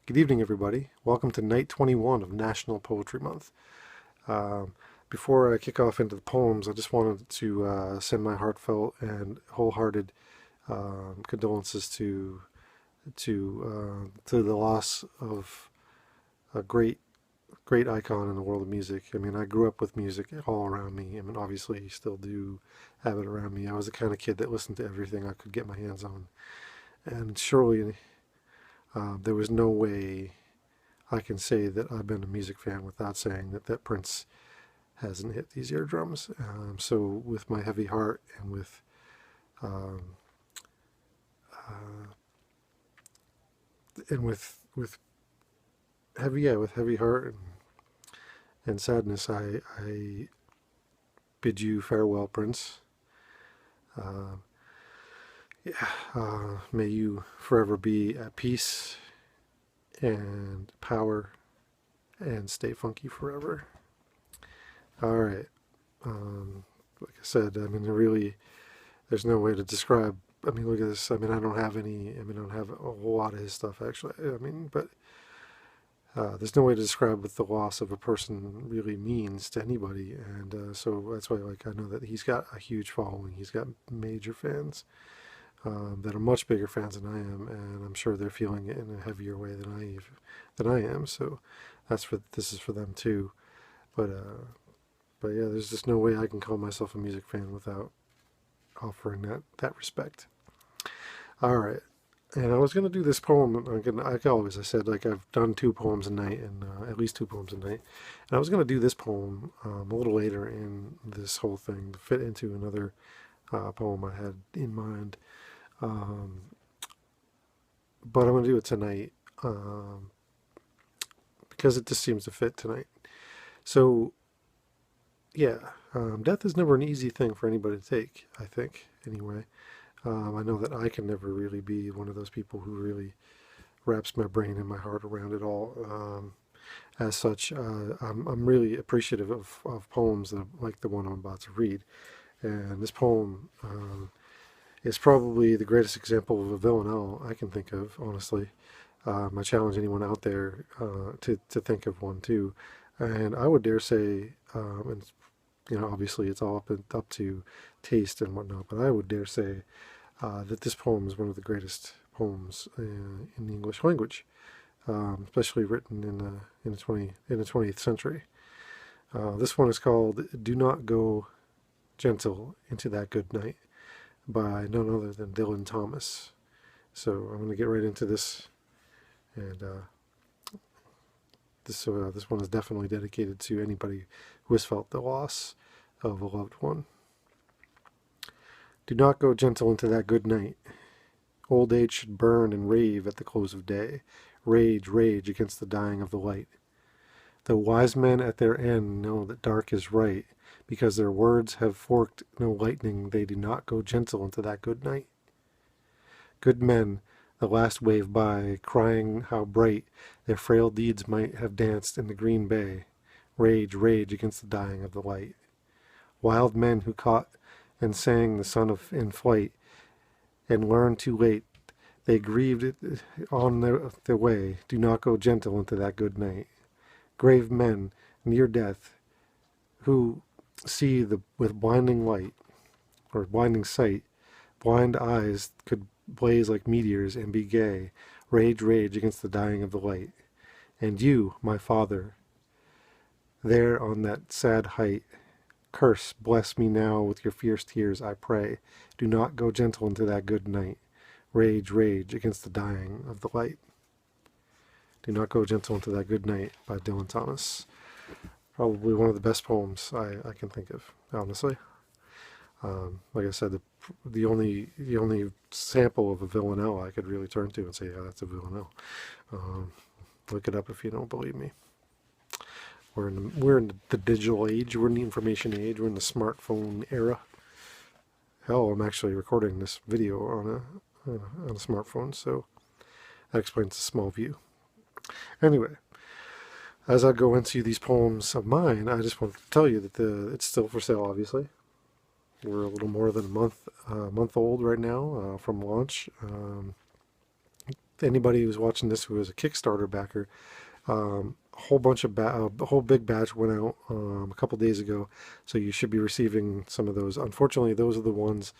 Good evening, everybody. Welcome to night 21 of National Poetry Month. Um, Before I kick off into the poems, I just wanted to send my heartfelt and wholehearted condolences to the loss of a great icon in the world of music. I mean, I grew up with music all around me. I mean, obviously, still do have it around me. I was the kind of kid that listened to everything I could get my hands on, and surely there was no way I can say that I've been a music fan without saying that Prince hasn't hit these eardrums. So with my heavy heart and um, uh, with with heavy heart and sadness, I bid you farewell, Prince. Uh, yeah, may you forever be at peace and power and stay funky forever. All right. Like I said, I mean, there's no way to describe. I mean, look at this. I mean, I don't have any. I mean, I don't have a whole lot of his stuff actually. I mean, but there's no way to describe what the loss of a person really means to anybody, and so that's why, like, I know that he's got a huge following. He's got major fans that are much bigger fans than I am, and I'm sure they're feeling it in a heavier way than I am. So this is for them too. But yeah, there's just no way I can call myself a music fan without offering that respect. All right. And I was going to do this poem. Like always, I said, like, I've done two poems a night, and at least two poems a night. And I was going to do this poem a little later in this whole thing to fit into another poem I had in mind. Um, but I'm going to do it tonight because it just seems to fit tonight. So, yeah, death is never an easy thing for anybody to take, I think, anyway. I know that I can never really be one of those people who really wraps my brain and my heart around it all. As such, I'm really appreciative of poems that, like the one I'm about to read. And this poem is probably the greatest example of a villanelle I can think of, honestly. I challenge anyone out there to think of one too. And I would dare say, and obviously it's all up to taste and whatnot, but I would dare say that this poem is one of the greatest poems in the English language, especially written in the 20th century. This one is called "Do Not Go Gentle into That Good Night" by none other than Dylan Thomas. So I'm going to get right into this, and this one is definitely dedicated to anybody who has felt the loss of a loved one. Do not go gentle into that good night. Old age should burn and rave at the close of day. Rage, rage against the dying of the light. Though wise men at their end know that dark is right, because their words have forked no lightning, they do not go gentle into that good night. Good men, the last wave by, crying how bright their frail deeds might have danced in the green bay. Rage, rage against the dying of the light. Wild men who caught and sang the sun in flight, and learned too late they grieved it on their way. Do not go gentle into that good night. Grave men near death who see with blinding light or blinding sight, blind eyes could blaze like meteors and be gay. Rage, rage against the dying of the light. And you, my father, there on that sad height, curse, bless me now with your fierce tears, I pray. Do not go gentle into that good night. Rage, rage against the dying of the light. Do not go gentle into that good night by Dylan Thomas. Probably one of the best poems I can think of, honestly. Like I said, the only sample of a villanelle I could really turn to and say, yeah, that's a villanelle. Um, Look it up if you don't believe me. We're in the digital age. We're in the information age. We're in the smartphone era. Hell, I'm actually recording this video on a smartphone, so that explains the small view. Anyway, as I go into these poems of mine, I just want to tell you that it's still for sale. Obviously, we're a little more than a month old right now from launch. anybody who's watching this who is a Kickstarter backer, a whole bunch of a whole big batch went out a couple days ago, so you should be receiving some of those. Unfortunately, those are the ones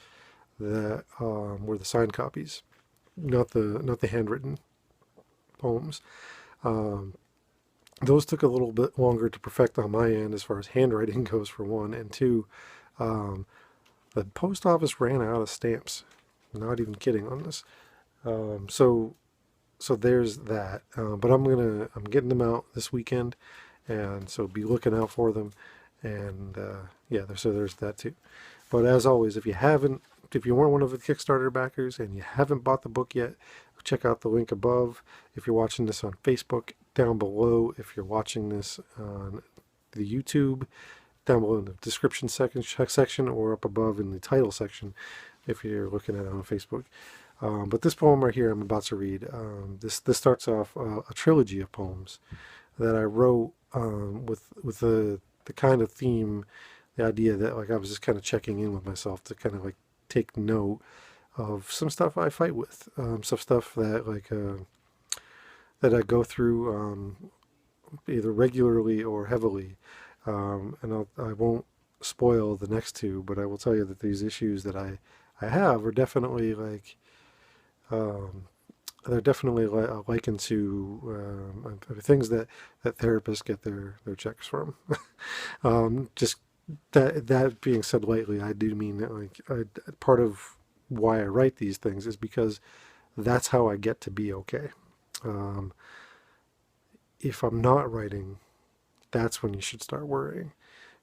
that were the signed copies, not the handwritten poems. Um, those took a little bit longer to perfect on my end as far as handwriting goes, for one, and two, um, the post office ran out of stamps. Not even kidding on this. So there's that. But I'm getting them out this weekend, and so be looking out for them. And yeah, there's that too. But as always, if you weren't one of the Kickstarter backers and you haven't bought the book yet, check out the link above. If you're watching this on Facebook, down below. If you're watching this on the YouTube, down below in the description section, or up above in the title section if you're looking at it on Facebook. But this poem right here I'm about to read, this starts off a trilogy of poems that I wrote with the kind of theme, the idea that like I was just kind of checking in with myself to kind of like take note of some stuff I fight with, some stuff that like that I go through either regularly or heavily, and I won't spoil the next two, but I will tell you that these issues that I have are definitely like they're definitely likened to things that therapists get their checks from. Just that being said lightly, I do mean that like part of why I write these things is because that's how I get to be okay. If I'm not writing, that's when you should start worrying.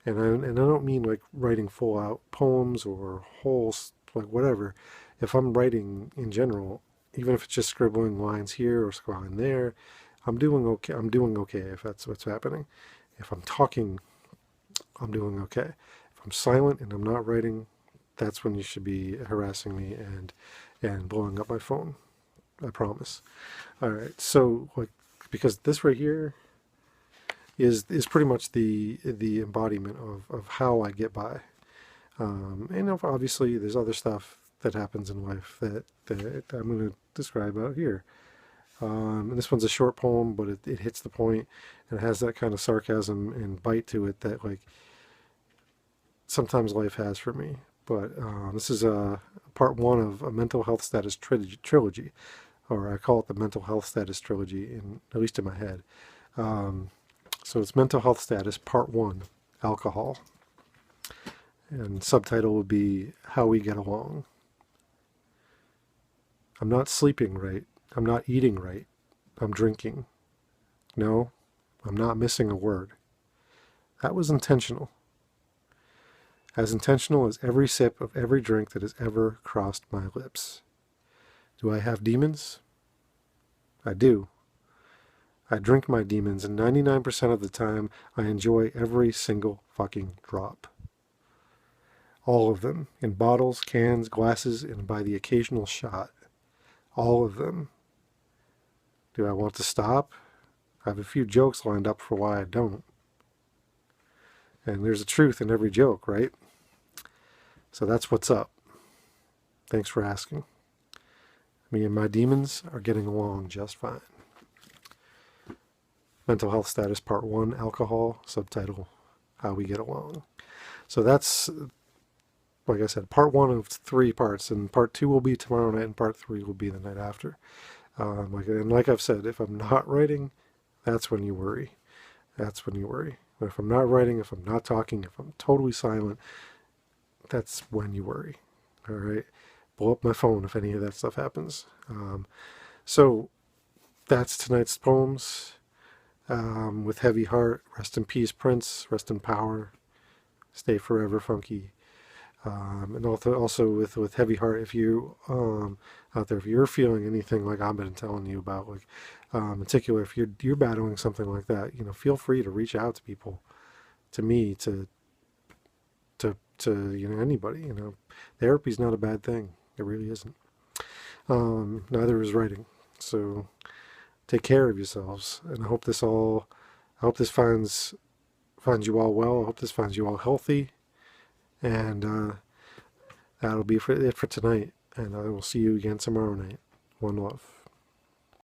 And I don't mean like writing full out poems or whole like whatever. If I'm writing in general, even if it's just scribbling lines here or scribbling there, I'm doing okay. I'm doing okay if that's what's happening. If I'm talking, I'm doing okay. If I'm silent and I'm not writing, that's when you should be harassing me and blowing up my phone. I promise. All right. So like, because this right here is pretty much the embodiment of how I get by. And obviously there's other stuff that happens in life that I'm going to describe out here. And this one's a short poem, but it hits the point and it has that kind of sarcasm and bite to it that like sometimes life has for me. But this is part one of a mental health status trilogy, or I call it the mental health status trilogy, at least in my head. So it's mental health status part one, alcohol. And subtitle would be How We Get Along. I'm not sleeping right. I'm not eating right. I'm drinking. No, I'm not missing a word. That was intentional. As intentional as every sip of every drink that has ever crossed my lips. Do I have demons? I do. I drink my demons, and 99% of the time I enjoy every single fucking drop. All of them, in bottles, cans, glasses, and by the occasional shot. All of them. Do I want to stop? I have a few jokes lined up for why I don't. And there's a truth in every joke, right? So that's what's up. Thanks for asking. Me and my demons are getting along just fine. Mental health status part one, alcohol, subtitle, How We Get Along. So that's, like I said, part one of 3 parts, and part 2 will be tomorrow night, and part 3 will be the night after. Like I've said, if I'm not writing, that's when you worry. That's when you worry. But if I'm not writing, if I'm not talking, if I'm totally silent, that's when you worry. All right? Blow up my phone if any of that stuff happens. So that's tonight's poems. With heavy heart, rest in peace, Prince. Rest in power. Stay forever funky. And also with heavy heart, if you out there, if you're feeling anything like I've been telling you about, like in particular, if you're battling something like that, feel free to reach out to people, to me, to anybody. Therapy's not a bad thing. It really isn't. Neither is writing. So take care of yourselves, and I hope this finds you all well. I hope this finds you all healthy. And that'll be it for tonight. And I will see you again tomorrow night. One love.